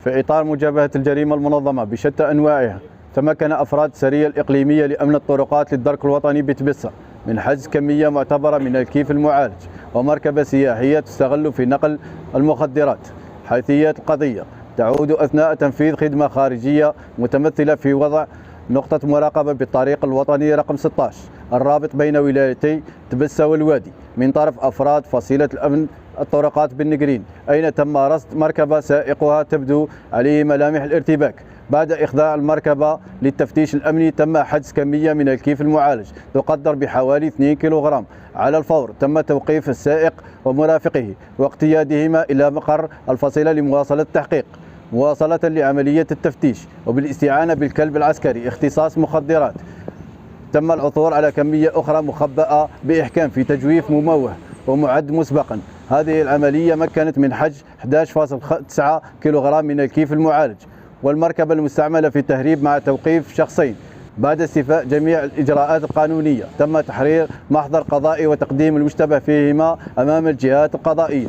في إطار مجابهة الجريمة المنظمة بشتى أنواعها، تمكن أفراد السرية الإقليمية لأمن الطرقات للدرك الوطني بتبسة من حجز كمية معتبرة من الكيف المعالج ومركبة سياحية تستغل في نقل المخدرات. حيثية القضية تعود أثناء تنفيذ خدمة خارجية متمثلة في وضع نقطة مراقبة بالطريق الوطني رقم 16 الرابط بين ولايتي تبسة والوادي من طرف أفراد فصيلة الأمن الطرقات بالنقرين، أين تم رصد مركبة سائقها تبدو عليه ملامح الارتباك. بعد إخضاع المركبة للتفتيش الأمني تم حجز كمية من الكيف المعالج تقدر بحوالي 2 كيلوغرام. على الفور تم توقيف السائق ومرافقه واقتيادهما إلى مقر الفصيلة لمواصلة التحقيق مواصلة لعملية التفتيش، وبالاستعانة بالكلب العسكري اختصاص مخدرات تم العثور على كمية أخرى مخبأة بإحكام في تجويف مموه ومعد مسبقا. هذه العملية مكنت من حجز 11.9 كيلوغرام من الكيف المعالج والمركبة المستعملة في التهريب مع توقيف شخصين. بعد استيفاء جميع الإجراءات القانونية تم تحرير محضر قضائي وتقديم المشتبه فيهما أمام الجهات القضائية.